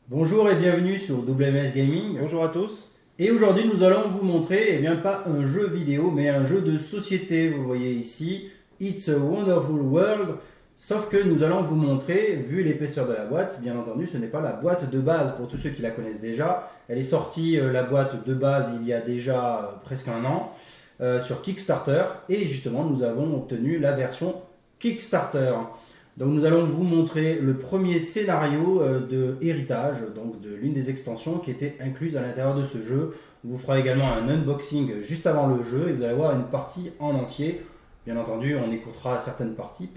Bonjour et bienvenue sur WMS Gaming. Bonjour à tous. Et aujourd'hui nous allons vous montrer, pas un jeu vidéo, mais un jeu de société. Vous le voyez ici, It's a Wonderful World. Sauf que nous allons vous montrer, vu l'épaisseur de la boîte, bien entendu ce n'est pas la boîte de base pour tous ceux qui la connaissent déjà. Elle est sortie, la boîte de base, il y a déjà presque un an sur Kickstarter. Et justement nous avons obtenu la version Kickstarter. Donc nous allons vous montrer le premier scénario de héritage, donc de l'une des extensions qui était incluse à l'intérieur de ce jeu. On vous fera également un unboxing juste avant le jeu et vous allez voir une partie en entier. Bien entendu, on écoutera certaines parties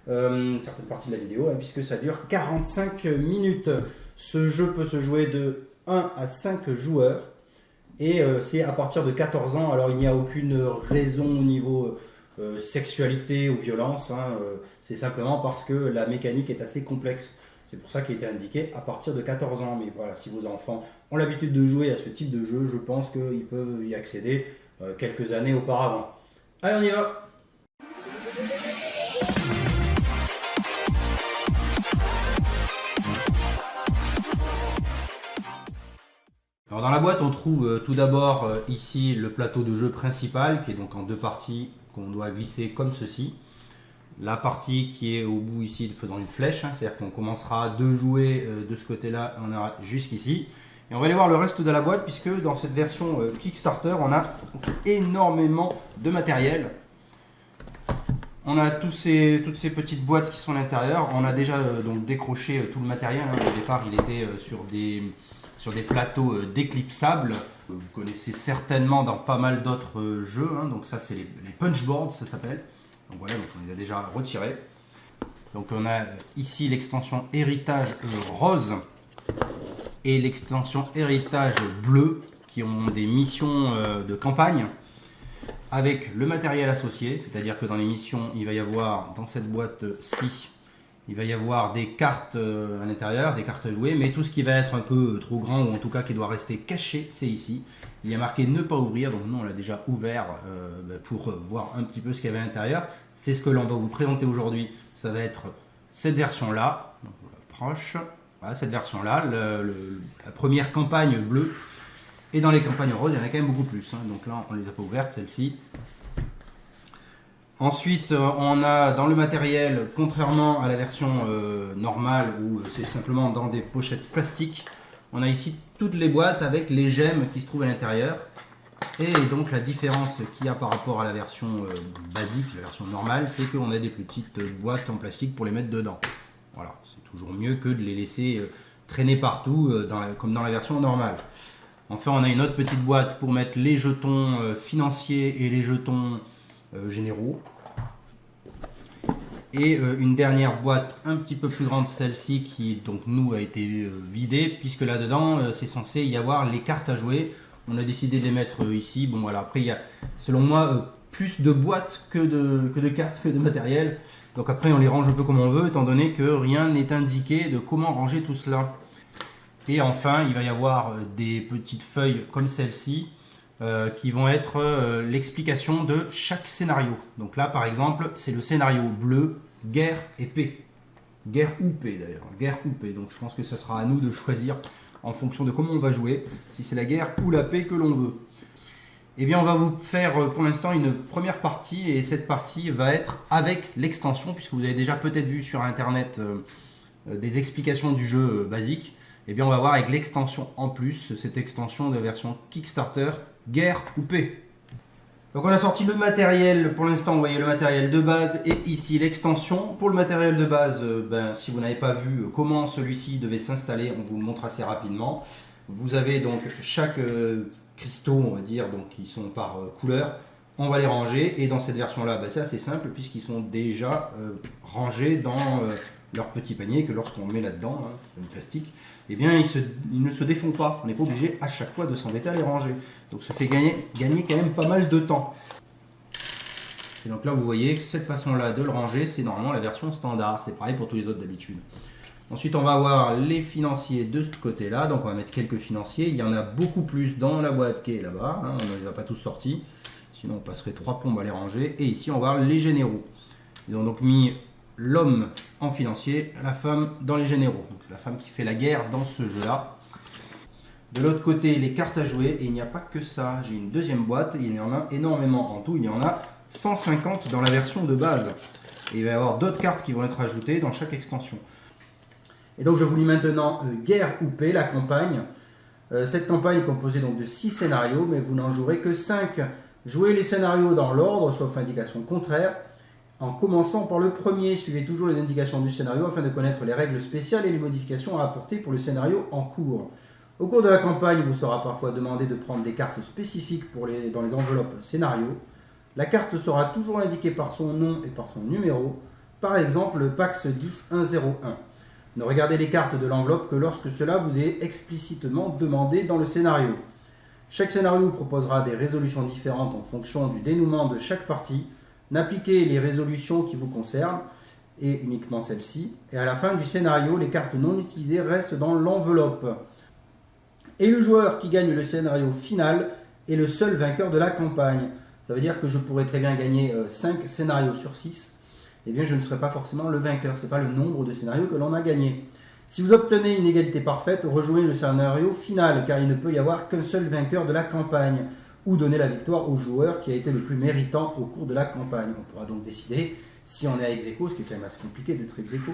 certaines parties de la vidéo, puisque ça dure 45 minutes. Ce jeu peut se jouer de 1 à 5 joueurs et c'est à partir de 14 ans. Alors il n'y a aucune raison au niveau sexualité ou violence, c'est simplement parce que la mécanique est assez complexe. C'est pour ça qu'il a été indiqué à partir de 14 ans. Mais voilà, si vos enfants ont l'habitude de jouer à ce type de jeu, je pense qu'ils peuvent y accéder quelques années auparavant. Allez, on y va! Alors dans la boîte, on trouve tout d'abord ici le plateau de jeu principal qui est donc en deux parties qu'on doit glisser comme ceci. La partie qui est au bout ici faisant une flèche, c'est-à-dire qu'on commencera de jouer de ce côté-là, on ira jusqu'ici. Et on va aller voir le reste de la boîte puisque dans cette version Kickstarter, on a énormément de matériel. On a toutes ces petites boîtes qui sont à l'intérieur. On a déjà donc décroché tout le matériel. Au départ, il était sur des plateaux déclipsables. Vous connaissez certainement dans pas mal d'autres jeux. Donc ça, c'est les punchboards, ça s'appelle. Donc voilà, donc on les a déjà retirés. Donc on a ici l'extension héritage rose et l'extension héritage bleu qui ont des missions de campagne avec le matériel associé. C'est-à-dire que dans les missions, il va y avoir dans cette boîte-ci, il va y avoir des cartes à l'intérieur, des cartes à jouer, mais tout ce qui va être un peu trop grand ou en tout cas qui doit rester caché, c'est ici. Il y a marqué ne pas ouvrir, donc nous on l'a déjà ouvert pour voir un petit peu ce qu'il y avait à l'intérieur. C'est ce que l'on va vous présenter aujourd'hui. Ça va être cette version-là, donc on l'approche, voilà, cette version-là, la première campagne bleue. Et dans les campagnes roses, il y en a quand même beaucoup plus. Donc là, on ne les a pas ouvertes, celle-ci. Ensuite, on a dans le matériel, contrairement à la version normale où c'est simplement dans des pochettes plastiques, on a ici toutes les boîtes avec les gemmes qui se trouvent à l'intérieur. Et donc la différence qu'il y a par rapport à la version basique, la version normale, c'est qu'on a des petites boîtes en plastique pour les mettre dedans. Voilà, c'est toujours mieux que de les laisser traîner partout comme dans la version normale. Enfin, on a une autre petite boîte pour mettre les jetons financiers et les jetons généraux. Et une dernière boîte un petit peu plus grande, celle-ci, qui donc nous a été vidée, puisque là-dedans, c'est censé y avoir les cartes à jouer. On a décidé de les mettre ici. Bon voilà, après il y a, selon moi, plus de boîtes que de cartes, que de matériel. Donc après on les range un peu comme on veut, étant donné que rien n'est indiqué de comment ranger tout cela. Et enfin, il va y avoir des petites feuilles comme celle-ci, qui vont être l'explication de chaque scénario. Donc là, par exemple, c'est le scénario bleu, guerre et paix. Guerre ou paix d'ailleurs, guerre ou paix. Donc je pense que ce sera à nous de choisir en fonction de comment on va jouer, si c'est la guerre ou la paix que l'on veut. Eh bien, on va vous faire pour l'instant une première partie, et cette partie va être avec l'extension, puisque vous avez déjà peut-être vu sur internet des explications du jeu basique. Eh bien, on va voir avec l'extension en plus, cette extension de version Kickstarter, guerre ou paix. Donc on a sorti le matériel, pour l'instant vous voyez le matériel de base et ici l'extension. Pour le matériel de base, si vous n'avez pas vu comment celui-ci devait s'installer, on vous le montre assez rapidement. Vous avez donc chaque cristaux, on va dire, donc qui sont par couleur, on va les ranger, et dans cette version-là, c'est assez simple puisqu'ils sont déjà rangés dans leur petit panier, que lorsqu'on le met là-dedans, le plastique, eh bien ils ne se défont pas. On n'est pas obligé à chaque fois de s'embêter à les ranger. Donc ça fait gagner quand même pas mal de temps. Et donc là vous voyez que cette façon-là de le ranger, c'est normalement la version standard. C'est pareil pour tous les autres d'habitude. Ensuite on va avoir les financiers de ce côté-là. Donc on va mettre quelques financiers. Il y en a beaucoup plus dans la boîte qui est là-bas. On ne les a pas tous sortis. Sinon on passerait 3 plombes à les ranger. Et ici on va voir les généraux. Ils ont donc mis l'homme en financier, la femme dans les généraux. Donc la femme qui fait la guerre dans ce jeu-là. De l'autre côté, les cartes à jouer, et il n'y a pas que ça. J'ai une deuxième boîte, et il y en a énormément. En tout, il y en a 150 dans la version de base. Et il va y avoir d'autres cartes qui vont être ajoutées dans chaque extension. Et donc je vous lis maintenant Guerre ou paix, la campagne. Cette campagne est composée donc de 6 scénarios, mais vous n'en jouerez que 5. Jouez les scénarios dans l'ordre, sauf indication contraire. En commençant par le premier, suivez toujours les indications du scénario afin de connaître les règles spéciales et les modifications à apporter pour le scénario en cours. Au cours de la campagne, il vous sera parfois demandé de prendre des cartes spécifiques dans les enveloppes scénario. La carte sera toujours indiquée par son nom et par son numéro, par exemple le Pax 10101. Ne regardez les cartes de l'enveloppe que lorsque cela vous est explicitement demandé dans le scénario. Chaque scénario proposera des résolutions différentes en fonction du dénouement de chaque partie. N'appliquez les résolutions qui vous concernent, et uniquement celles-ci, et à la fin du scénario, les cartes non utilisées restent dans l'enveloppe. Et le joueur qui gagne le scénario final est le seul vainqueur de la campagne. Ça veut dire que je pourrais très bien gagner 5 scénarios sur 6. Eh bien, je ne serai pas forcément le vainqueur. Ce n'est pas le nombre de scénarios que l'on a gagné. Si vous obtenez une égalité parfaite, rejouez le scénario final, car il ne peut y avoir qu'un seul vainqueur de la campagne, ou donner la victoire au joueur qui a été le plus méritant au cours de la campagne. On pourra donc décider, si on est à ex-aequo, ce qui est quand même assez compliqué d'être ex-aequo,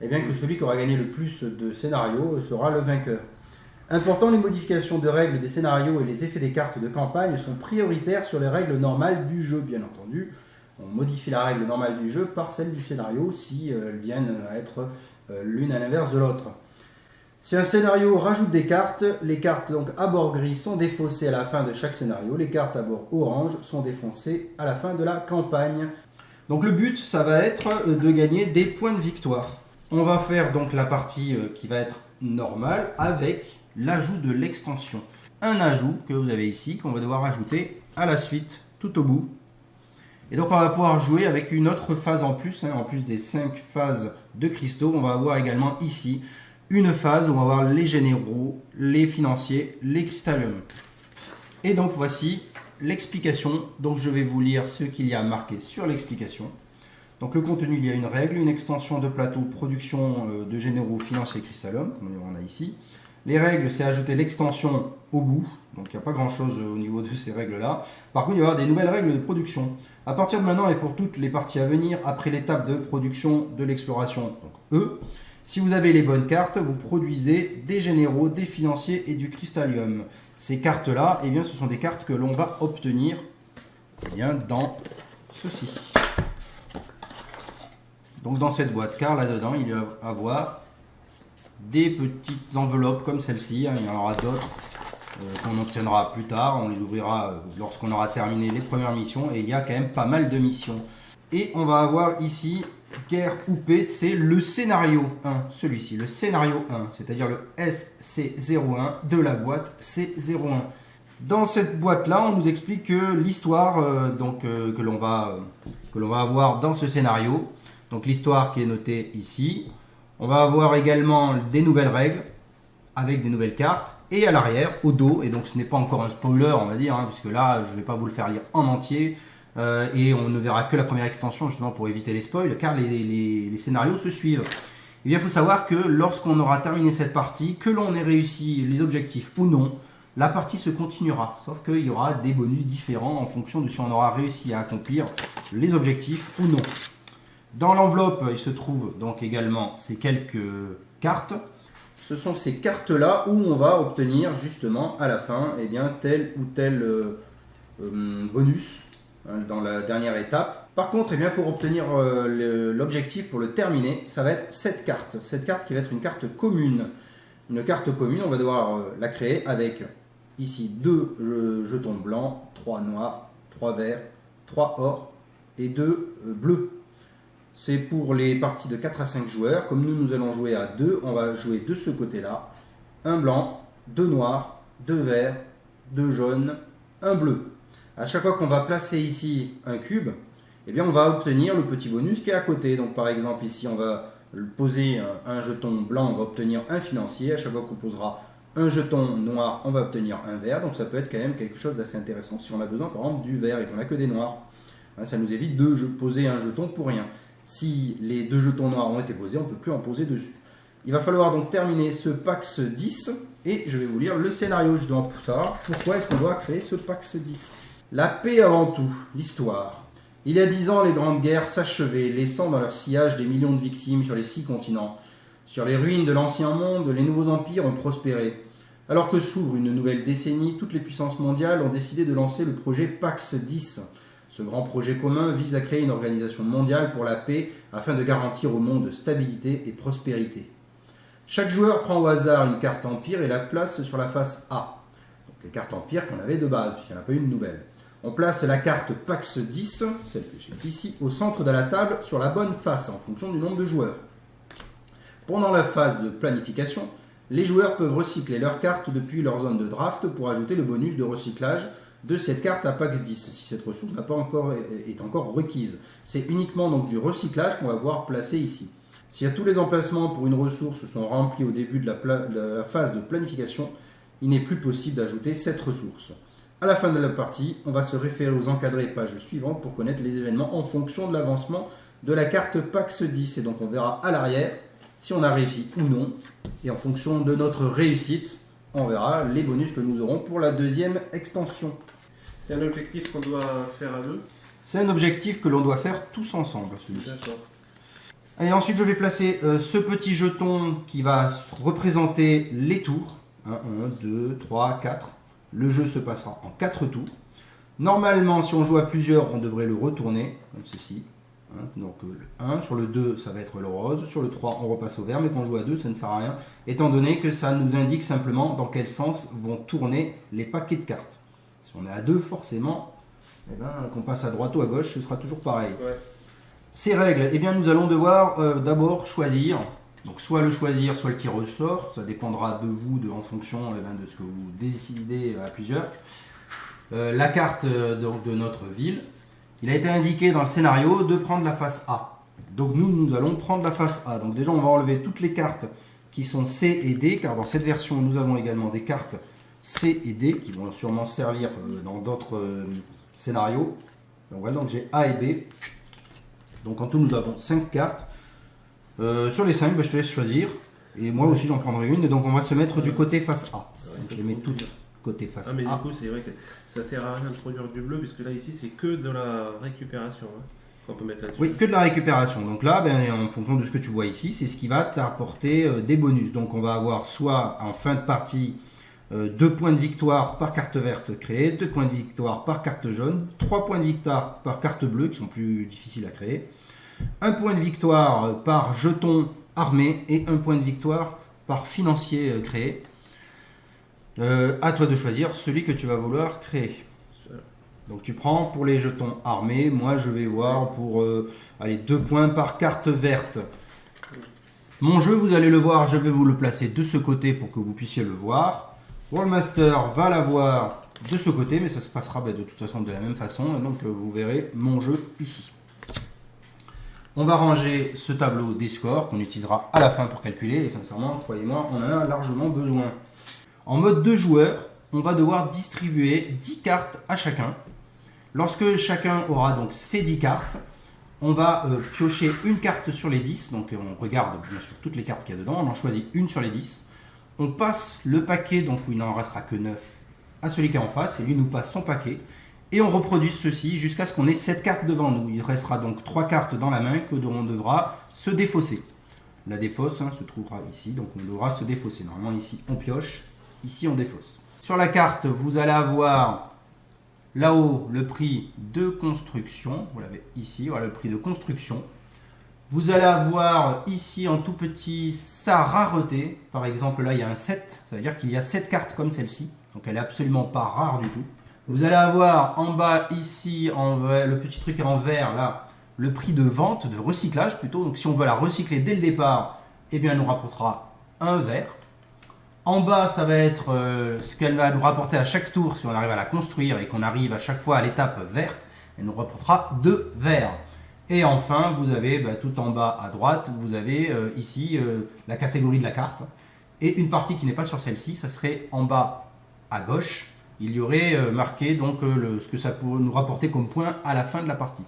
eh bien que celui qui aura gagné le plus de scénarios sera le vainqueur. Important, les modifications de règles des scénarios et les effets des cartes de campagne sont prioritaires sur les règles normales du jeu, bien entendu. On modifie la règle normale du jeu par celle du scénario si elles viennent à être l'une à l'inverse de l'autre. Si un scénario rajoute des cartes, les cartes donc à bord gris sont défaussées à la fin de chaque scénario, les cartes à bord orange sont défoncées à la fin de la campagne. Donc le but, ça va être de gagner des points de victoire. On va faire donc la partie qui va être normale avec l'ajout de l'extension. Un ajout que vous avez ici, qu'on va devoir ajouter à la suite, tout au bout. Et donc on va pouvoir jouer avec une autre phase en plus, en plus des 5 phases de cristaux, on va avoir également ici une phase où on va avoir les généraux, les financiers, les cristalliums. Et donc voici l'explication, donc je vais vous lire ce qu'il y a marqué sur l'explication. Donc le contenu, il y a une règle, une extension de plateau, production de généraux, financiers, cristalliums, comme on a ici. Les règles, c'est ajouter l'extension au bout, donc il n'y a pas grand chose au niveau de ces règles-là. Par contre, il va y avoir des nouvelles règles de production. À partir de maintenant et pour toutes les parties à venir, après l'étape de production de l'exploration, donc E, si vous avez les bonnes cartes, vous produisez des généraux, des financiers et du cristallium. Ces cartes-là, eh bien, ce sont des cartes que l'on va obtenir eh bien, dans ceci. Donc dans cette boîte, car là-dedans, il va y avoir des petites enveloppes comme celle-ci, il y en aura d'autres qu'on obtiendra plus tard, on les ouvrira lorsqu'on aura terminé les premières missions, et il y a quand même pas mal de missions. Et on va avoir ici, guerre ou paix, c'est le scénario 1, celui-ci, le scénario 1, c'est-à-dire le SC01 de la boîte C01. Dans cette boîte-là, on nous explique que l'histoire que l'on va avoir dans ce scénario, donc l'histoire qui est notée ici. On va avoir également des nouvelles règles avec des nouvelles cartes et à l'arrière, au dos, et donc ce n'est pas encore un spoiler on va dire, puisque là je ne vais pas vous le faire lire en entier et on ne verra que la première extension justement pour éviter les spoils car les scénarios se suivent. Eh bien il faut savoir que lorsqu'on aura terminé cette partie, que l'on ait réussi les objectifs ou non, la partie se continuera, sauf qu'il y aura des bonus différents en fonction de si on aura réussi à accomplir les objectifs ou non. Dans l'enveloppe, il se trouve donc également ces quelques cartes. Ce sont ces cartes-là où on va obtenir justement à la fin eh bien, tel ou tel bonus dans la dernière étape. Par contre, eh bien, pour obtenir l'objectif, pour le terminer, ça va être cette carte. Cette carte qui va être une carte commune. Une carte commune, on va devoir la créer avec ici 2 jetons blancs, 3 noirs, 3 verts, 3 or et 2 bleus. C'est pour les parties de 4 à 5 joueurs. Comme nous allons jouer à 2, on va jouer de ce côté-là. Un blanc, 2 noirs, 2 verts, 2 jaunes, un bleu. À chaque fois qu'on va placer ici un cube, eh bien on va obtenir le petit bonus qui est à côté. Donc par exemple ici on va poser un jeton blanc, on va obtenir un financier. À chaque fois qu'on posera un jeton noir, on va obtenir un vert. Donc ça peut être quand même quelque chose d'assez intéressant si on a besoin par exemple du vert et qu'on n'a que des noirs. Ça nous évite de poser un jeton pour rien. Si les 2 jetons noirs ont été posés, on ne peut plus en poser dessus. Il va falloir donc terminer ce Pax 10 et je vais vous lire le scénario justement pour savoir pourquoi est-ce qu'on doit créer ce Pax 10. La paix avant tout, l'histoire. Il y a 10 ans, les grandes guerres s'achevaient, laissant dans leur sillage des millions de victimes sur les 6 continents. Sur les ruines de l'ancien monde, les nouveaux empires ont prospéré. Alors que s'ouvre une nouvelle décennie, toutes les puissances mondiales ont décidé de lancer le projet Pax 10. Ce grand projet commun vise à créer une organisation mondiale pour la paix afin de garantir au monde stabilité et prospérité. Chaque joueur prend au hasard une carte Empire et la place sur la face A. Donc les cartes Empire qu'on avait de base, puisqu'il n'y en a pas eu de nouvelle. On place la carte Pax 10, celle que j'ai ici, au centre de la table sur la bonne face en fonction du nombre de joueurs. Pendant la phase de planification, les joueurs peuvent recycler leurs cartes depuis leur zone de draft pour ajouter le bonus de recyclage de cette carte à Pax 10, si cette ressource est encore requise. C'est uniquement donc du recyclage qu'on va voir placer ici. Si tous les emplacements pour une ressource sont remplis au début de la phase de planification, il n'est plus possible d'ajouter cette ressource. À la fin de la partie, on va se référer aux encadrés pages suivantes pour connaître les événements en fonction de l'avancement de la carte Pax 10. Et donc on verra à l'arrière si on a réussi ou non. Et en fonction de notre réussite, on verra les bonus que nous aurons pour la deuxième extension. C'est un objectif qu'on doit faire à deux? C'est un objectif que l'on doit faire tous ensemble, celui-ci. D'accord. Et ensuite, je vais placer ce petit jeton qui va représenter les tours. 1, 2, 3, 4. Le jeu se passera en 4 tours. Normalement, si on joue à plusieurs, on devrait le retourner, comme ceci. Donc le 1, sur le 2, ça va être le rose. Sur le 3, on repasse au vert. Mais quand on joue à 2, ça ne sert à rien, étant donné que ça nous indique simplement dans quel sens vont tourner les paquets de cartes. Si on est à 2, forcément, qu'on passe à droite ou à gauche, ce sera toujours pareil. Ouais. Ces règles, eh bien, nous allons devoir d'abord choisir. Donc soit le choisir, soit le tirer au sort. Ça dépendra de vous, en fonction de ce que vous décidez à plusieurs. La carte donc, de notre ville. Il a été indiqué dans le scénario de prendre la face A. Donc nous allons prendre la face A. Donc déjà, on va enlever toutes les cartes qui sont C et D, car dans cette version, nous avons également des cartes C et D qui vont sûrement servir dans d'autres scénarios. Donc voilà, donc j'ai A et B. Donc en tout, nous avons 5 cartes. Sur les 5, je te laisse choisir. Et moi aussi, j'en prendrai une. Et donc on va se mettre du côté face A. Donc, je les mets toutes côté face A. Ah mais du coup, c'est vrai que ça sert à rien d'introduire du bleu, puisque là, ici, c'est que de la récupération qu'on peut mettre là-dessus. Oui, que de la récupération. Donc là, en fonction de ce que tu vois ici, c'est ce qui va t'apporter des bonus. Donc on va avoir soit en fin de partie 2 points de victoire par carte verte créée, 2 points de victoire par carte jaune, 3 points de victoire par carte bleue qui sont plus difficiles à créer, 1 point de victoire par jeton armé et 1 point de victoire par financier créé. À toi de choisir celui que tu vas vouloir créer. Donc tu prends pour les jetons armés, moi je vais voir pour 2 points par carte verte. Mon jeu, vous allez le voir, je vais vous le placer de ce côté pour que vous puissiez le voir. Rollmaster va l'avoir de ce côté, mais ça se passera de toute façon de la même façon. Et donc vous verrez mon jeu ici. On va ranger ce tableau des scores qu'on utilisera à la fin pour calculer. Et sincèrement, croyez-moi, on en a largement besoin. En mode 2 joueurs, on va devoir distribuer 10 cartes à chacun. Lorsque chacun aura donc ces 10 cartes, on va piocher une carte sur les 10. Donc on regarde bien sûr toutes les cartes qu'il y a dedans. On en choisit une sur les 10. On passe le paquet, donc où il n'en restera que 9, à celui qui est en face. Et lui nous passe son paquet. Et on reproduit ceci jusqu'à ce qu'on ait 7 cartes devant nous. Il restera donc 3 cartes dans la main que l'on devra se défausser. La défausse se trouvera ici. Donc on devra se défausser. Normalement ici on pioche. Ici on défausse. Sur la carte, vous allez avoir là-haut le prix de construction. Vous l'avez ici, voilà le prix de construction. Vous allez avoir ici en tout petit sa rareté. Par exemple là il y a un 7, ça veut dire qu'il y a 7 cartes comme celle-ci. Donc elle n'est absolument pas rare du tout. Vous allez avoir en bas ici, le petit truc en vert là, le prix de vente, de recyclage plutôt. Donc si on veut la recycler dès le départ, eh bien elle nous rapportera un vert. En bas, ça va être ce qu'elle va nous rapporter à chaque tour si on arrive à la construire et qu'on arrive à chaque fois à l'étape verte. Elle nous rapportera 2 verts. Et enfin, vous avez tout en bas à droite, vous avez ici la catégorie de la carte. Et une partie qui n'est pas sur celle-ci, ça serait en bas à gauche. Il y aurait marqué donc ce que ça pourrait nous rapporter comme point à la fin de la partie.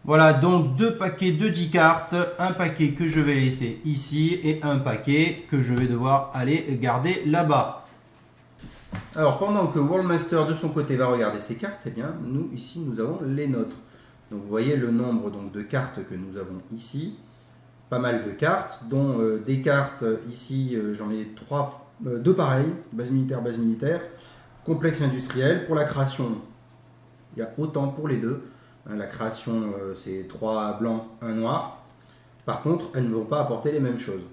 Voilà, donc 2 paquets de 10 cartes, un paquet que je vais laisser ici et un paquet que je vais devoir aller garder là-bas. Alors pendant que Worldmaster de son côté va regarder ses cartes, eh bien nous ici nous avons les nôtres. Donc vous voyez le nombre donc, de cartes que nous avons ici, pas mal de cartes, dont des cartes ici j'en ai 2 pareilles, base militaire, complexe industriel. Pour la création, il y a autant pour les deux. La création, c'est 3 blancs, 1 noir. Par contre, elles ne vont pas apporter les mêmes choses.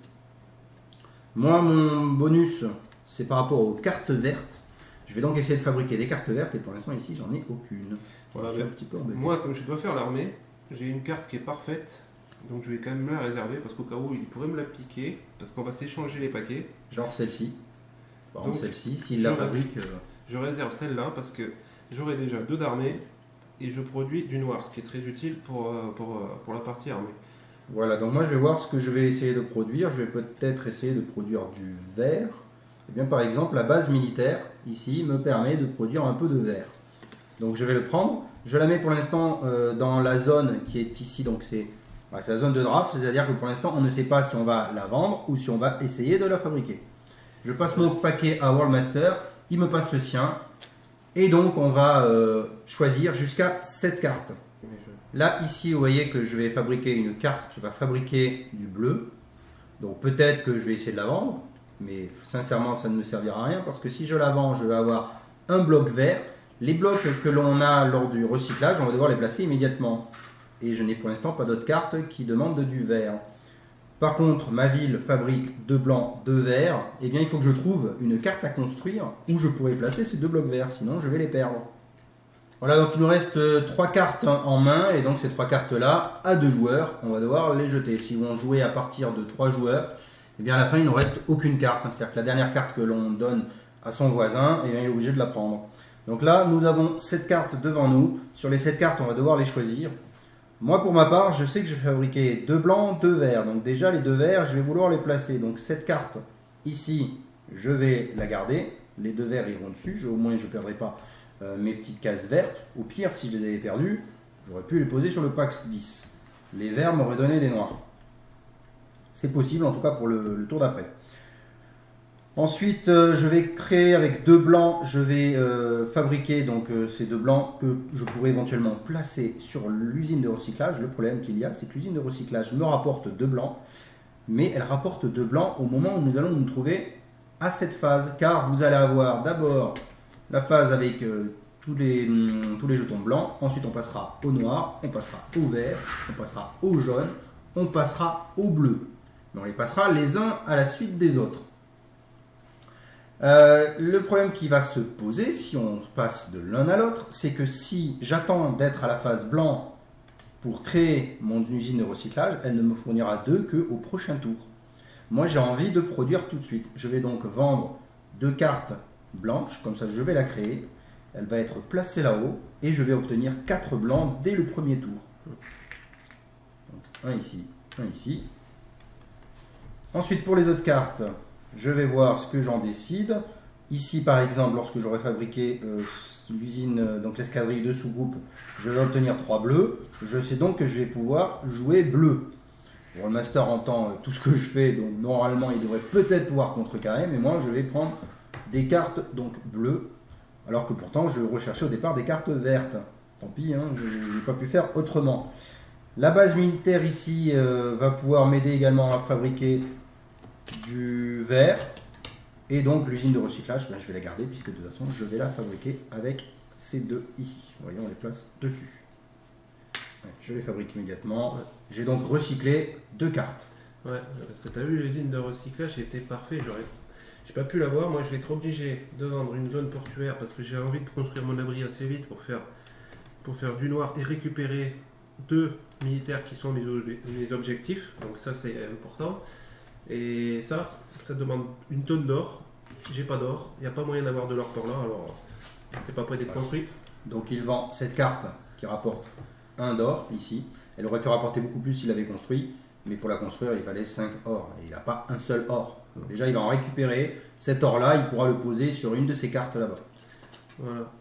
Moi, mon bonus, c'est par rapport aux cartes vertes. Je vais donc essayer de fabriquer des cartes vertes et pour l'instant, ici, j'en ai aucune. Voilà, Je suis un petit peu embêté. moi, comme je dois faire l'armée, j'ai une carte qui est parfaite. Donc je vais quand même me la réserver parce qu'au cas où il pourrait me la piquer. Parce qu'on va s'échanger les paquets. Genre celle-ci. Par Donc, exemple, celle-ci, s'il la fabrique... Je réserve celle-là parce que j'aurai déjà 2 d'armée. Et je produis du noir, ce qui est très utile pour la partie armée. Voilà, donc moi je vais voir ce que je vais essayer de produire. Je vais peut-être essayer de produire du vert. Et bien par exemple, la base militaire, ici, me permet de produire un peu de vert. Donc je vais le prendre. Je la mets pour l'instant dans la zone qui est ici. Donc c'est la zone de draft, c'est-à-dire que pour l'instant, on ne sait pas si on va la vendre ou si on va essayer de la fabriquer. Je passe mon paquet à Worldmaster, il me passe le sien. Et donc on va choisir jusqu'à 7 cartes. Là, ici, vous voyez que je vais fabriquer une carte qui va fabriquer du bleu. Donc peut-être que je vais essayer de la vendre. Mais sincèrement, ça ne me servira à rien. Parce que si je la vends, je vais avoir un bloc vert. Les blocs que l'on a lors du recyclage, on va devoir les placer immédiatement. Et je n'ai pour l'instant pas d'autres cartes qui demandent du vert. Par contre, ma ville fabrique 2 blancs, 2 verts. Eh bien, il faut que je trouve une carte à construire où je pourrais placer ces 2 blocs verts. Sinon, je vais les perdre. Voilà, donc il nous reste 3 cartes en main. Et donc, ces 3 cartes-là, à 2 joueurs, on va devoir les jeter. Si on jouait à partir de 3 joueurs, eh bien, à la fin, il ne nous reste aucune carte. C'est-à-dire que la dernière carte que l'on donne à son voisin, eh bien, il est obligé de la prendre. Donc là, nous avons 7 cartes devant nous. Sur les 7 cartes, on va devoir les choisir. Moi, pour ma part, je sais que je vais fabriquer 2 blancs, 2 verts. Donc déjà, les 2 verts, je vais vouloir les placer. Donc cette carte, ici, je vais la garder. Les 2 verts iront dessus. Au moins, je ne perdrai pas mes petites cases vertes. Au pire, si je les avais perdues, j'aurais pu les poser sur le pack 10. Les verts m'auraient donné des noirs. C'est possible, en tout cas pour le tour d'après. Ensuite, je vais créer avec 2 blancs, je vais fabriquer donc, ces 2 blancs que je pourrais éventuellement placer sur l'usine de recyclage. Le problème qu'il y a, c'est que l'usine de recyclage me rapporte 2 blancs, mais elle rapporte 2 blancs au moment où nous allons nous trouver à cette phase. Car vous allez avoir d'abord la phase avec tous les jetons blancs, ensuite on passera au noir, on passera au vert, on passera au jaune, on passera au bleu. Mais on les passera les uns à la suite des autres. Le problème qui va se poser si on passe de l'un à l'autre, c'est que si j'attends d'être à la phase blanc pour créer mon usine de recyclage, elle ne me fournira 2 qu'au prochain tour. Moi j'ai envie de produire tout de suite. Je vais donc vendre 2 cartes blanches, comme ça je vais la créer. Elle va être placée là-haut et je vais obtenir 4 blancs dès le premier tour. Donc, un ici, un ici. Ensuite pour les autres cartes, je vais voir ce que j'en décide. Ici, par exemple, lorsque j'aurai fabriqué l'usine, donc l'escadrille de sous-groupe, je vais obtenir 3 bleus. Je sais donc que je vais pouvoir jouer bleu. Le master entend tout ce que je fais, donc normalement, il devrait peut-être pouvoir contrecarrer, mais moi, je vais prendre des cartes donc bleues, alors que pourtant, je recherchais au départ des cartes vertes. Tant pis, hein, je n'ai pas pu faire autrement. La base militaire ici va pouvoir m'aider également à fabriquer du vert et donc l'usine de recyclage, je vais la garder puisque de toute façon je vais la fabriquer avec ces 2 ici. Vous voyez, on les place dessus. Ouais, je les fabrique immédiatement. Ouais. J'ai donc recyclé 2 cartes. Ouais, parce que tu as vu, l'usine de recyclage était parfait. J'ai pas pu l'avoir. Moi, je vais être obligé de vendre une zone portuaire parce que j'ai envie de construire mon abri assez vite pour faire du noir et récupérer 2 militaires qui sont mes objectifs. Donc ça, c'est important. Et ça demande une tonne d'or. J'ai pas d'or, il n'y a pas moyen d'avoir de l'or par là, alors c'est pas prêt d'être construite. Donc il vend cette carte qui rapporte 1 d'or ici. Elle aurait pu rapporter beaucoup plus s'il avait construit, mais pour la construire il fallait 5 or. Et il n'a pas un seul or. Donc déjà il va en récupérer. Cet or là, il pourra le poser sur une de ces cartes là-bas. Voilà.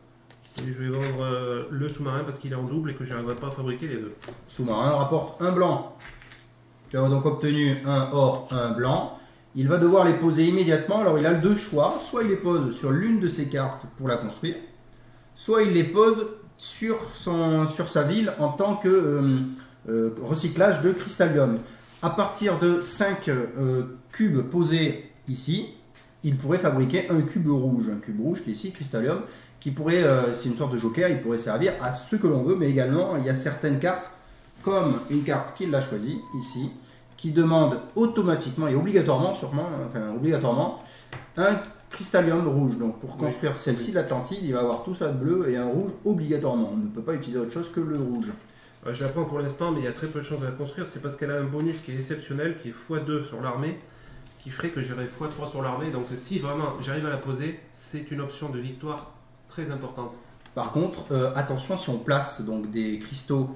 Et je vais vendre le sous-marin parce qu'il est en double et que je n'arriverai pas à fabriquer les deux. Sous-marin rapporte un blanc. Tu as donc obtenu un or, un blanc. Il va devoir les poser immédiatement. Alors il a deux choix. Soit il les pose sur l'une de ses cartes pour la construire, soit il les pose sur sa ville en tant que recyclage de cristallium. À partir de 5 cubes posés ici, il pourrait fabriquer un cube rouge. Un cube rouge qui est ici, cristallium, qui pourrait, c'est une sorte de joker, il pourrait servir à ce que l'on veut, mais également il y a certaines cartes, comme une carte qu'il a choisie ici, qui demande automatiquement et obligatoirement, obligatoirement, un cristallium rouge. Donc pour construire celle-ci, l'Atlantide, il va avoir tout ça de bleu et un rouge obligatoirement. On ne peut pas utiliser autre chose que le rouge. Je la prends pour l'instant, mais il y a très peu de chances de la construire. C'est parce qu'elle a un bonus qui est exceptionnel, qui est x2 sur l'armée, qui ferait que j'aurais x3 sur l'armée. Donc si vraiment j'arrive à la poser, c'est une option de victoire très importante. Par contre, attention, si on place donc des cristaux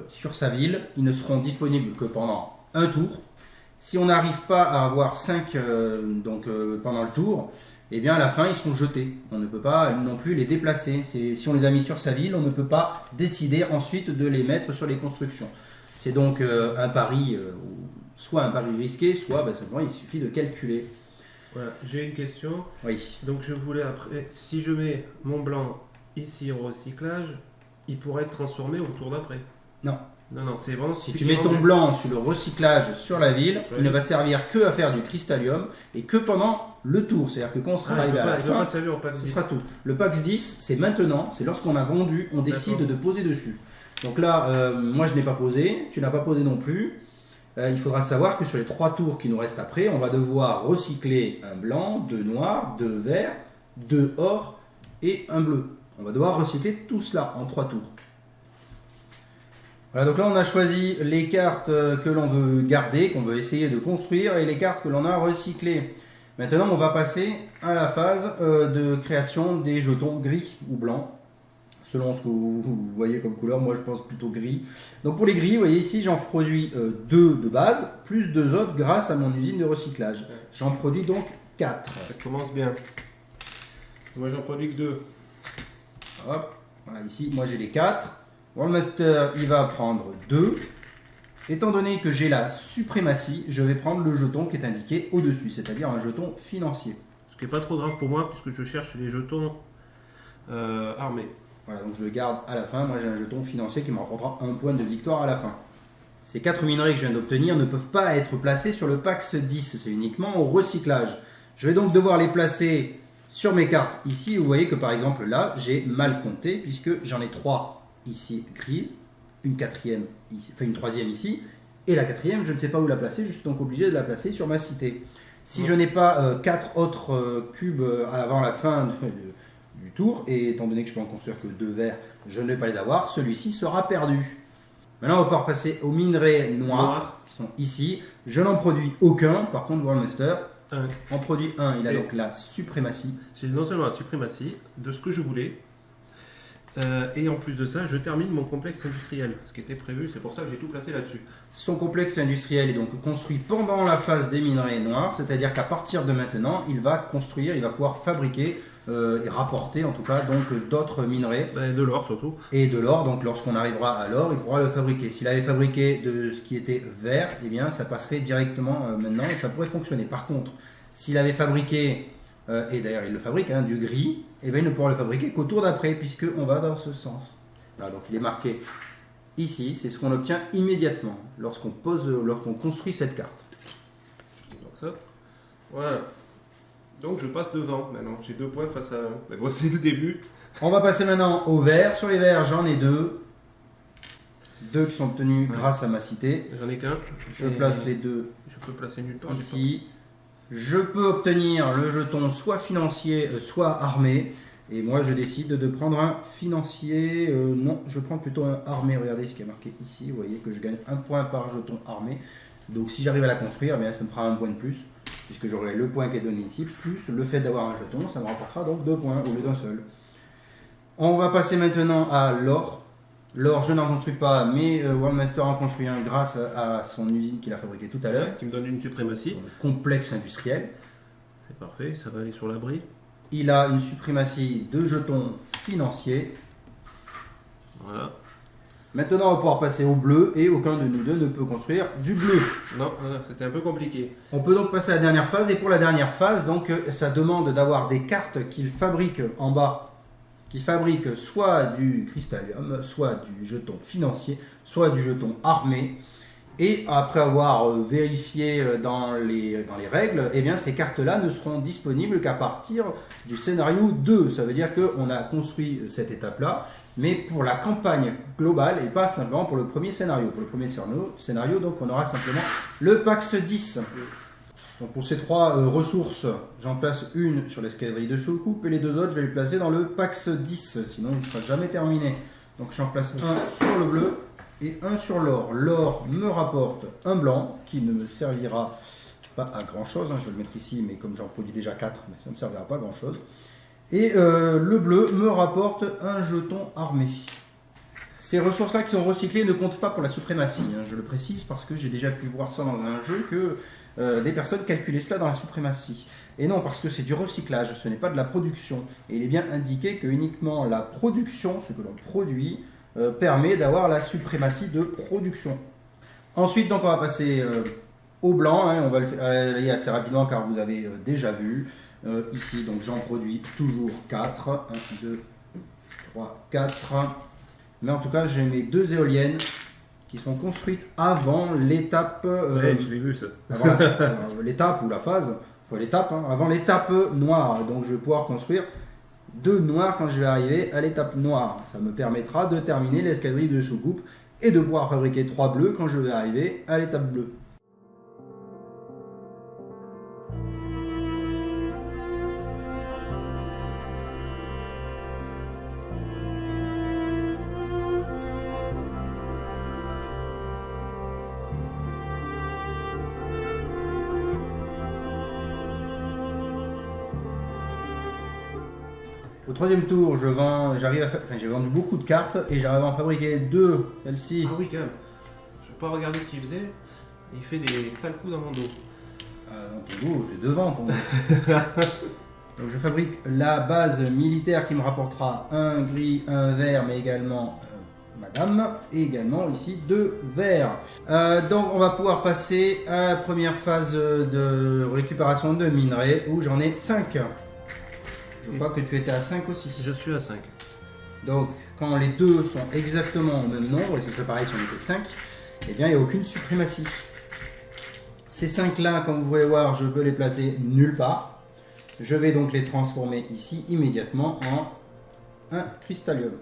sur sa ville, ils ne seront disponibles que pendant un tour. Si on n'arrive pas à avoir 5 pendant le tour, eh bien à la fin ils sont jetés. On ne peut pas non plus les déplacer. Si on les a mis sur sa ville, on ne peut pas décider ensuite de les mettre sur les constructions. C'est donc un pari, soit un pari risqué, soit simplement il suffit de calculer. Voilà, j'ai une question. Oui. Donc je voulais après, si je mets mon blanc ici au recyclage, il pourrait être transformé au tour d'après. Non. Non, c'est vraiment... Si tu mets ton blanc sur le recyclage sur la ville, il ne va servir que à faire du cristallium et que pendant le tour. C'est-à-dire que quand on sera arrivé à la fin, ce sera tout. Le PAX 10, c'est maintenant, c'est lorsqu'on a vendu, on décide de poser dessus. Donc là, moi je n'ai pas posé, tu n'as pas posé non plus. Il faudra savoir que sur les 3 tours qui nous restent après, on va devoir recycler un blanc, 2 noirs, 2 verts, 2 or et un bleu. On va devoir recycler tout cela en 3 tours. Voilà, donc là on a choisi les cartes que l'on veut garder, qu'on veut essayer de construire, et les cartes que l'on a recyclées. Maintenant on va passer à la phase de création des jetons gris ou blancs, selon ce que vous voyez comme couleur. Moi je pense plutôt gris. Donc pour les gris, vous voyez ici j'en produis 2 de base, plus 2 autres grâce à mon usine de recyclage. J'en produis donc 4. Ça commence bien. Moi j'en produis que 2. Hop, voilà, ici moi j'ai les 4. Worldmaster, il va prendre 2. Étant donné que j'ai la suprématie, je vais prendre le jeton qui est indiqué au-dessus, c'est-à-dire un jeton financier. Ce qui n'est pas trop grave pour moi, puisque je cherche les jetons armés. Voilà, donc je le garde à la fin. Moi j'ai un jeton financier qui me rapportera un point de victoire à la fin. Ces 4 minerais que je viens d'obtenir ne peuvent pas être placés sur le PAX 10, c'est uniquement au recyclage. Je vais donc devoir les placer sur mes cartes ici. Vous voyez que par exemple là, j'ai mal compté, puisque j'en ai 3 ici grises, une quatrième ici, une troisième ici, et la quatrième je ne sais pas où la placer, je suis donc obligé de la placer sur ma cité. Si je n'ai pas 4 autres cubes avant la fin du tour, et étant donné que je peux en construire que 2 verts, je ne vais pas les avoir, celui-ci sera perdu. Maintenant on va pouvoir passer aux minerais noirs qui sont ici. Je n'en produis aucun, par contre Worldmaster en produit un, il a donc la suprématie. J'ai non seulement la suprématie de ce que je voulais, et en plus de ça, je termine mon complexe industriel, ce qui était prévu, c'est pour ça que j'ai tout placé là-dessus. Son complexe industriel est donc construit pendant la phase des minerais noirs, c'est-à-dire qu'à partir de maintenant, il va construire, il va pouvoir fabriquer et rapporter en tout cas donc d'autres minerais. De l'or surtout. Et de l'or, donc lorsqu'on arrivera à l'or, il pourra le fabriquer. S'il avait fabriqué de ce qui était vert, eh bien ça passerait directement maintenant et ça pourrait fonctionner. Par contre, s'il avait fabriqué, et d'ailleurs il le fabrique, du gris, et bien il ne pourra le fabriquer qu'au tour d'après, puisqu'on va dans ce sens. Voilà, donc il est marqué ici, c'est ce qu'on obtient immédiatement lorsqu'on construit cette carte. Donc ça, voilà. Donc je passe devant maintenant, j'ai 2 points face à 1. Bon, c'est le début. On va passer maintenant au vert. Sur les verts, j'en ai 2. 2 qui sont obtenus grâce à ma cité. J'en ai qu'un. Je place les 2 je peux placer nulle part ici. Je peux obtenir le jeton soit financier, soit armé. Et moi, je décide de prendre un financier. Non, je prends plutôt un armé. Regardez ce qui est marqué ici. Vous voyez que je gagne 1 point par jeton armé. Donc, si j'arrive à la construire, eh bien, ça me fera 1 point de plus. Puisque j'aurai le point qui est donné ici, plus le fait d'avoir un jeton, ça me rapportera donc 2 points au lieu d'un seul. On va passer maintenant à l'or. L'or, je n'en construis pas, mais Worldmaster en construit un grâce à son usine qu'il a fabriquée tout à l'heure. Qui me donne une suprématie. Son complexe industriel. C'est parfait, ça va aller sur l'abri. Il a une suprématie de jetons financier. Voilà. Maintenant, on va pouvoir passer au bleu et aucun de nous deux ne peut construire du bleu. Non, c'était un peu compliqué. On peut donc passer à la dernière phase et pour la dernière phase, donc, ça demande d'avoir des cartes qu'il fabrique en bas, qui fabriquent soit du cristallium, soit du jeton financier, soit du jeton armé. Et après avoir vérifié dans les règles, eh bien, ces cartes-là ne seront disponibles qu'à partir du scénario 2. Ça veut dire qu'on a construit cette étape-là, mais pour la campagne globale et pas simplement pour le premier scénario. Pour le premier scénario, donc, on aura simplement le Pax 10. Donc pour ces trois ressources, j'en place une sur l'escadrille de soucoupe et les deux autres, je vais les placer dans le Pax 10, sinon il ne sera jamais terminé. Donc j'en place un sur le bleu et un sur l'or. L'or me rapporte un blanc qui ne me servira pas à grand chose, je vais le mettre ici, mais comme j'en produis déjà 4, mais ça ne me servira pas à grand chose. Et le bleu me rapporte un jeton armé. Ces ressources-là qui sont recyclées ne comptent pas pour la suprématie, je le précise parce que j'ai déjà pu voir ça dans un jeu que des personnes calculaient cela dans la suprématie. Et non, parce que c'est du recyclage, ce n'est pas de la production. Et il est bien indiqué que uniquement la production, ce que l'on produit, permet d'avoir la suprématie de production. Ensuite, donc, on va passer au blanc, on va le faire assez rapidement car vous avez déjà vu. Ici, donc j'en produis toujours 4. 1, 2, 3, 4. Mais en tout cas, j'ai mes deux éoliennes qui sont construites avant l'étape. Ouais, je l'ai vu ça. Avant l'étape ou la phase, enfin l'étape, avant l'étape noire. Donc je vais pouvoir construire deux noirs quand je vais arriver à l'étape noire. Ça me permettra de terminer l'escadrille de soucoupe et de pouvoir fabriquer 3 bleus quand je vais arriver à l'étape bleue. Au troisième tour, j'ai vendu beaucoup de cartes et j'arrive à en fabriquer 2, celle-ci. Ah oui, quand même. Je vais pas regarder ce qu'il faisait. Il fait des sales coups dans mon dos. Dans ton dos, c'est devant ton dos. Donc je fabrique la base militaire qui me rapportera un gris, un vert, mais également madame, et également ici 2 verts. Donc on va pouvoir passer à la première phase de récupération de minerais où j'en ai 5. Je crois que tu étais à 5 aussi. Je suis à 5. Donc, quand les deux sont exactement au même nombre, et ce serait pareil si on était 5, eh bien, il n'y a aucune suprématie. Ces 5-là, comme vous pouvez voir, je peux les placer nulle part. Je vais donc les transformer ici immédiatement en un cristallium.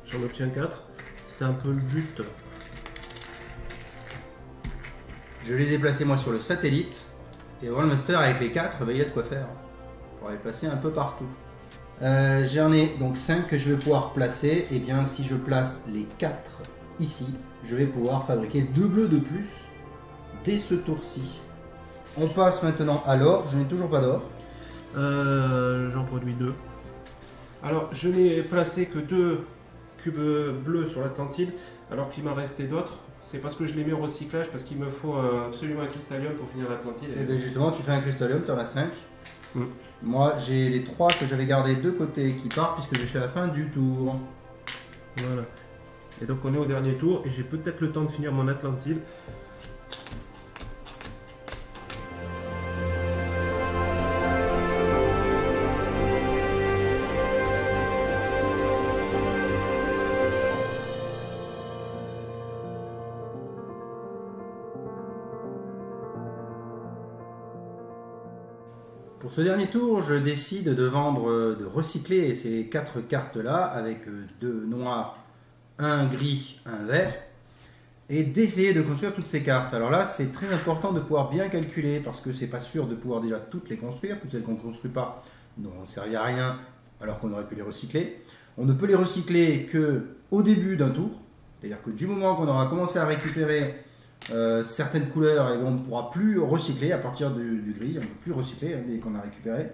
J'en obtiens 4. C'était un peu le but. Je les ai placés moi sur le satellite. Et Rollmaster avec les 4, il y a de quoi faire. On pourra les placer un peu partout. J'en ai donc 5 que je vais pouvoir placer. Et bien si je place les 4 ici, je vais pouvoir fabriquer 2 bleus de plus dès ce tour-ci. On passe maintenant à l'or. Je n'ai toujours pas d'or. J'en produis 2. Alors je n'ai placé que 2 cubes bleus sur l'Atlantide, alors qu'il m'en restait d'autres. C'est parce que je l'ai mis au recyclage, parce qu'il me faut absolument un cristallium pour finir l'Atlantide. Et bien justement, tu fais un cristallium, tu en as 5. Moi, j'ai les 3 que j'avais gardés de côté qui partent, puisque je suis à la fin du tour. Voilà. Et donc on est au dernier tour, et j'ai peut-être le temps de finir mon Atlantide. Pour ce dernier tour, je décide de vendre, de recycler ces 4 cartes-là avec 2 noirs, un gris, un vert, et d'essayer de construire toutes ces cartes. Alors là, c'est très important de pouvoir bien calculer parce que c'est pas sûr de pouvoir déjà toutes les construire. Toutes celles qu'on ne construit pas n'auront servi à rien alors qu'on aurait pu les recycler. On ne peut les recycler qu'au début d'un tour, c'est-à-dire que du moment qu'on aura commencé à récupérer certaines couleurs, et on ne pourra plus recycler à partir du gris, on ne peut plus recycler dès qu'on a récupéré.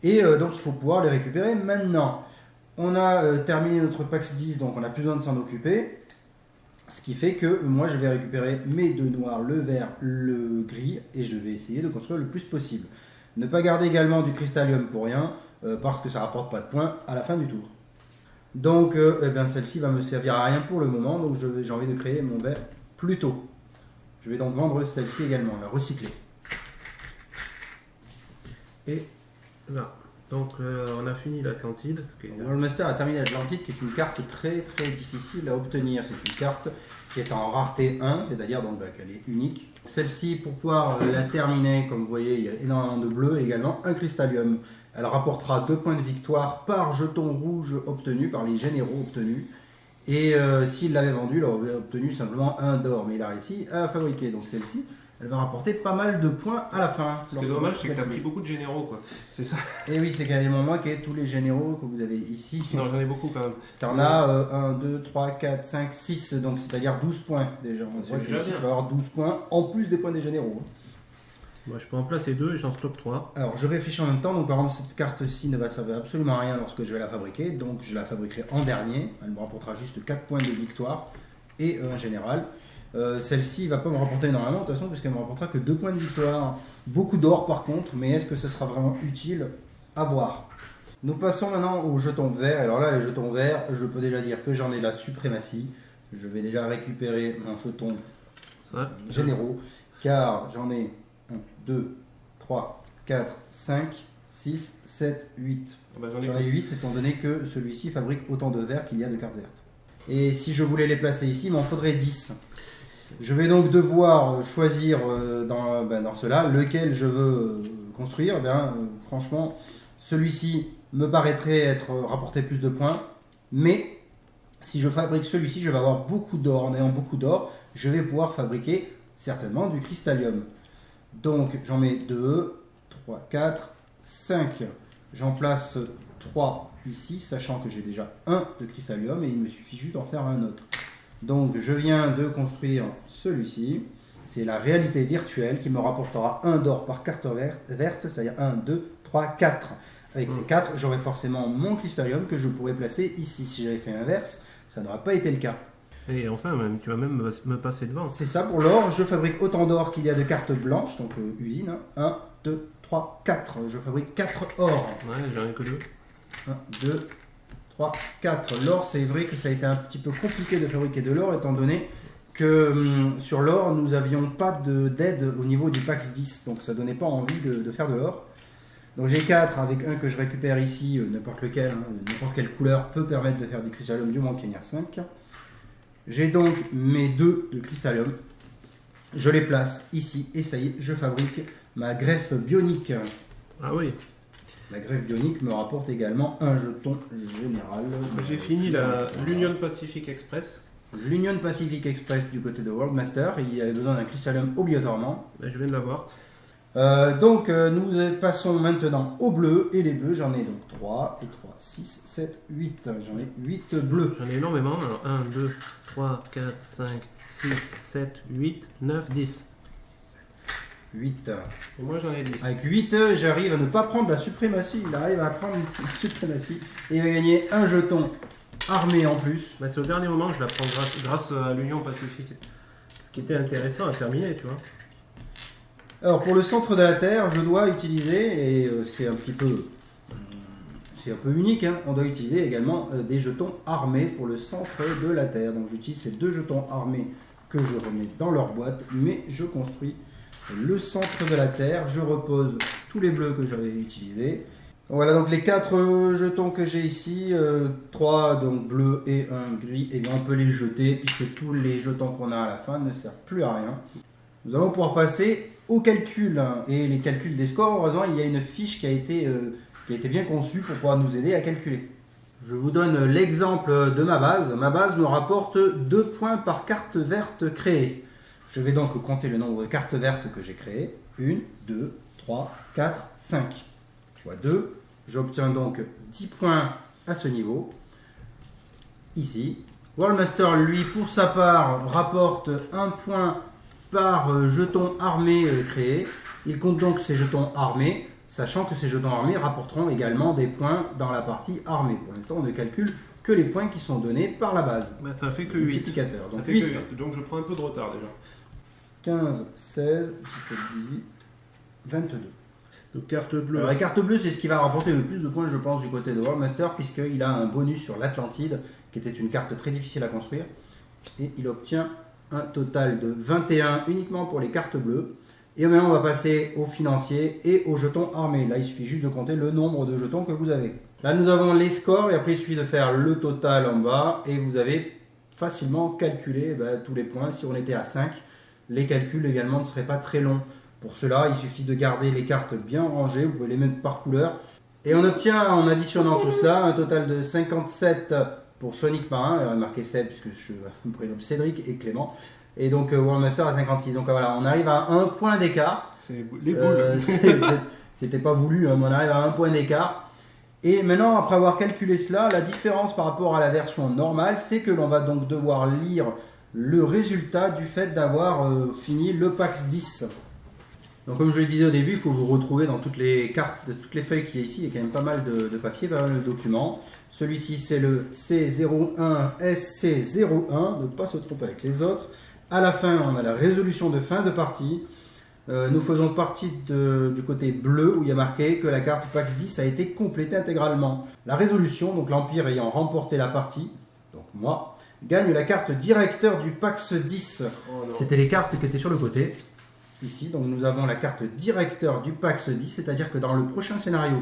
Et donc il faut pouvoir les récupérer maintenant. On a terminé notre Pax 10, donc on n'a plus besoin de s'en occuper. Ce qui fait que moi je vais récupérer mes 2 noirs, le vert, le gris, et je vais essayer de construire le plus possible. Ne pas garder également du cristallium pour rien, parce que ça rapporte pas de points à la fin du tour. Donc eh bien, celle-ci va me servir à rien pour le moment, donc j'ai envie de créer mon verre plus tôt. Je vais donc vendre celle-ci également, la recycler. Et là, donc on a fini l'Atlantide. Worldmaster a terminé l'Atlantide, qui est une carte très très difficile à obtenir. C'est une carte qui est en rareté 1, c'est-à-dire donc qu'elle est unique. Celle-ci, pour pouvoir la terminer, comme vous voyez, il y a énormément de bleu et également un cristallium. Elle rapportera 2 points de victoire par jeton rouge obtenu, par les généraux obtenus. Et s'il l'avait vendu, il aurait obtenu simplement 1 d'or. Mais il a réussi à la fabriquer. Donc celle-ci, elle va rapporter pas mal de points à la fin. Ce qui est dommage, c'est que tu as pris beaucoup de généraux, quoi. C'est ça. Et oui, c'est quasiment moi qui ai tous les généraux que vous avez ici. Non, j'en ai beaucoup quand même. T'en as 1, 2, 3, 4, 5, 6, donc c'est-à-dire 12 points déjà. On voit que ici, tu vas avoir 12 points en plus des points des généraux. Moi, je peux en placer 2 et j'en stocke 3. Alors, je réfléchis en même temps. Donc, par exemple, cette carte-ci ne va servir absolument à rien lorsque je vais la fabriquer. Donc, je la fabriquerai en dernier. Elle me rapportera juste 4 points de victoire et un général. Celle-ci ne va pas me rapporter énormément de toute façon, puisqu'elle ne me rapportera que 2 points de victoire. Beaucoup d'or par contre, mais est-ce que ce sera vraiment utile à voir? Nous passons maintenant aux jetons verts. Alors là, les jetons verts, je peux déjà dire que j'en ai la suprématie. Je vais déjà récupérer mon jeton généraux, car j'en ai 1, 2, 3, 4, 5, 6, 7, 8. J'en ai 8 étant donné que celui-ci fabrique autant de verts qu'il y a de cartes vertes. Et si je voulais les placer ici, il m'en faudrait 10. Je vais donc devoir choisir dans cela lequel je veux construire. Franchement, celui-ci me paraîtrait être rapporté plus de points. Mais si je fabrique celui-ci, je vais avoir beaucoup d'or. En ayant beaucoup d'or, je vais pouvoir fabriquer certainement du cristallium. Donc j'en mets 2, 3, 4, 5. J'en place 3 ici, sachant que j'ai déjà 1 de cristallium et il me suffit juste d'en faire un autre. Donc je viens de construire celui-ci. C'est la réalité virtuelle qui me rapportera 1 d'or par carte verte, c'est-à-dire 1, 2, 3, 4. Avec ces 4, j'aurai forcément mon cristallium que je pourrais placer ici. Si j'avais fait l'inverse, ça n'aurait pas été le cas. Et enfin, tu vas même me passer devant. C'est ça pour l'or. Je fabrique autant d'or qu'il y a de cartes blanches, donc usine. 1, 2, 3, 4. Je fabrique 4 or. Ouais, j'en ai que 2. 1, 2, 3, 4. L'or, c'est vrai que ça a été un petit peu compliqué de fabriquer de l'or, étant donné que sur l'or, nous n'avions pas d'aide au niveau du PAX 10. Donc ça ne donnait pas envie de faire de l'or. Donc j'ai 4 avec un que je récupère ici, n'importe lequel, n'importe quelle couleur peut permettre de faire du cristallium, du moins qu'il y en a 5. J'ai donc mes 2 de cristallium. Je les place ici et ça y est, je fabrique ma greffe bionique. Ah oui. La greffe bionique me rapporte également un jeton général. J'ai fini l'Union Pacific Express. L'Union Pacific Express du côté de Worldmaster. Il y avait besoin d'un cristallium obligatoirement. Là, je viens de l'avoir. Donc nous passons maintenant au bleu. Et les bleus, j'en ai donc 3 et 3, 6, 7, 8. J'en ai 8 bleus. J'en ai énormément. Alors 1, 2, 3, 4, 5, 6, 7, 8, 9, 10. 8. Et moi j'en ai 10. Avec 8, j'arrive à ne pas prendre la suprématie. Il arrive à prendre une suprématie. Et il va gagner un jeton armé en plus. Bah, c'est au dernier moment que je la prends grâce à l'Union Pacifique. Ce qui était intéressant à terminer, tu vois. Alors pour le centre de la Terre, je dois utiliser, et c'est un peu unique, hein, on doit utiliser également des jetons armés pour le centre de la Terre. Donc j'utilise ces 2 jetons armés que je remets dans leur boîte, mais je construis le centre de la Terre. Je repose tous les bleus que j'avais utilisés. Voilà donc les 4 jetons que j'ai ici, 3 donc bleus et 1 gris, et bien on peut les jeter puisque tous les jetons qu'on a à la fin ne servent plus à rien. Nous allons pouvoir passer au calcul, et les calculs des scores. Heureusement, il y a une fiche qui a été bien conçue pour pouvoir nous aider à calculer. Je vous donne l'exemple de ma base. Ma base me rapporte 2 points par carte verte créée. Je vais donc compter le nombre de cartes vertes que j'ai créées. 1, 2, 3, 4, 5. Fois 2. J'obtiens donc 10 points à ce niveau. Ici. Worldmaster, lui, pour sa part, rapporte 1 point par jeton armé créé. Il compte donc ces jetons armés, sachant que ces jetons armés rapporteront également des points dans la partie armée. Pour l'instant, on ne calcule que les points qui sont donnés par la base. Bah, ça fait que 8. Multiplicateur. Donc, fait 8. Que 8. Donc je prends un peu de retard déjà. 15, 16, 17, 18, 22. Donc carte bleue. Alors, la carte bleue, c'est ce qui va rapporter le plus de points, je pense, du côté de World Master, puisqu'il a un bonus sur l'Atlantide, qui était une carte très difficile à construire. Et il obtient un total de 21 uniquement pour les cartes bleues. Et maintenant, on va passer aux financiers et aux jetons armés. Là, il suffit juste de compter le nombre de jetons que vous avez. Là, nous avons les scores, et après, il suffit de faire le total en bas, et vous avez facilement calculé tous les points. Si on était à 5, les calculs également ne seraient pas très longs. Pour cela, il suffit de garder les cartes bien rangées, vous pouvez les mettre par couleur. Et on obtient, en additionnant tout cela, un total de 57 pour Sonic Marin, il y a marqué 7 puisque je me prénomme Cédric et Clément. Et donc World Master à 56. Donc voilà, on arrive à un point d'écart. C'est les boules. C'était pas voulu, hein, mais on arrive à un point d'écart. Et maintenant, après avoir calculé cela, la différence par rapport à la version normale, c'est que l'on va donc devoir lire le résultat du fait d'avoir fini le PAX 10. Donc comme je le disais au début, il faut vous retrouver dans toutes les cartes, toutes les feuilles qu'il y a ici. Il y a quand même pas mal de papier, pas mal de documents. Celui-ci, c'est le C01SC01, ne pas se tromper avec les autres. À la fin, on a la résolution de fin de partie. Nous faisons partie du côté bleu où il y a marqué que la carte PAX 10 a été complétée intégralement. La résolution, donc l'Empire ayant remporté la partie, donc moi, gagne la carte directeur du PAX 10. Oh C'était les cartes qui étaient sur le côté. Ici, donc nous avons la carte directeur du PAX 10, c'est-à-dire que dans le prochain scénario,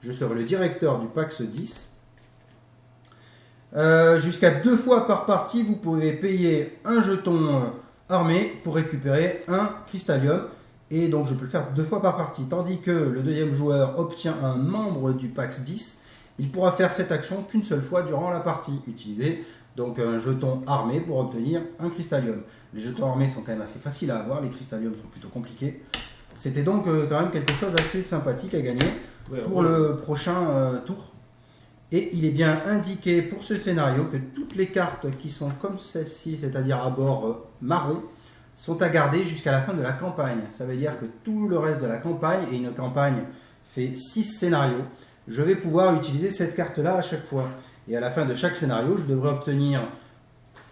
je serai le directeur du PAX 10. Jusqu'à 2 fois par partie, vous pouvez payer un jeton armé pour récupérer un cristallium. Et donc je peux le faire 2 fois par partie. Tandis que le deuxième joueur obtient un membre du PAX 10, il pourra faire cette action qu'une seule fois durant la partie. Utiliser donc un jeton armé pour obtenir un cristallium. Les jetons armés sont quand même assez faciles à avoir, les cristalliums sont plutôt compliqués. C'était donc quand même quelque chose d'assez sympathique à gagner pour le prochain tour. Et il est bien indiqué pour ce scénario que toutes les cartes qui sont comme celle-ci, c'est-à-dire à bord marron, sont à garder jusqu'à la fin de la campagne. Ça veut dire que tout le reste de la campagne, et une campagne fait 6 scénarios, je vais pouvoir utiliser cette carte-là à chaque fois. Et à la fin de chaque scénario, je devrais obtenir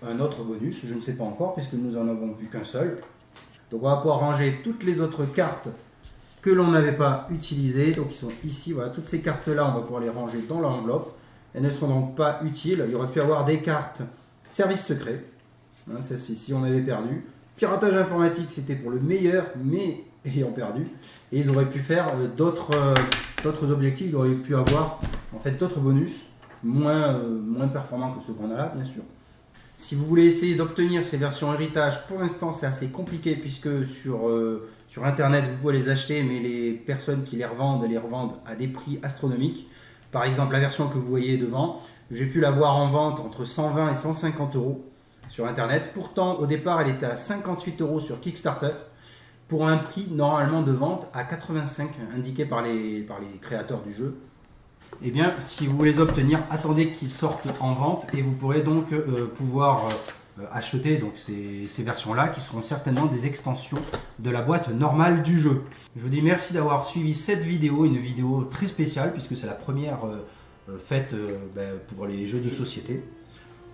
un autre bonus, je ne sais pas encore, puisque nous en avons vu qu'un seul. Donc on va pouvoir ranger toutes les autres cartes que l'on n'avait pas utilisées. Donc ils sont ici, voilà, toutes ces cartes-là, on va pouvoir les ranger dans l'enveloppe. Elles ne sont donc pas utiles. Il y aurait pu avoir des cartes service secret, hein, c'est si on avait perdu. Piratage informatique, c'était pour le meilleur, mais ayant perdu. Et ils auraient pu faire d'autres objectifs, ils auraient pu avoir en fait d'autres bonus, moins performants que ceux qu'on a là, bien sûr. Si vous voulez essayer d'obtenir ces versions héritage, pour l'instant c'est assez compliqué puisque sur internet vous pouvez les acheter, mais les personnes qui les revendent à des prix astronomiques. Par exemple, la version que vous voyez devant, j'ai pu la voir en vente entre 120 et 150 euros sur internet. Pourtant, au départ, elle était à 58 euros sur Kickstarter pour un prix normalement de vente à 85, indiqué par les créateurs du jeu. Eh bien, si vous voulez les obtenir, attendez qu'ils sortent en vente et vous pourrez donc pouvoir acheter donc ces versions-là qui seront certainement des extensions de la boîte normale du jeu. Je vous dis merci d'avoir suivi cette vidéo, une vidéo très spéciale puisque c'est la première faite pour les jeux de société.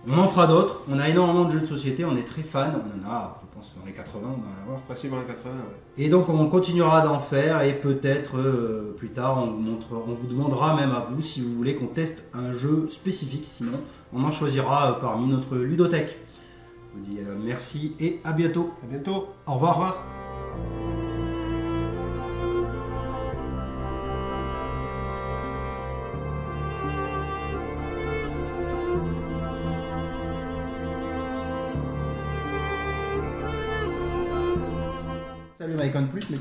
On en fera d'autres, on a énormément de jeux de société, on est très fans, on en a, je pense, dans les 80, on va en avoir. Facilement les 80, ouais. Et donc on continuera d'en faire et peut-être plus tard on vous demandera même à vous si vous voulez qu'on teste un jeu spécifique, sinon on en choisira parmi notre ludothèque. Je vous dis merci et à bientôt. À bientôt. Au revoir. Au revoir. Salut Mycon Plus, mais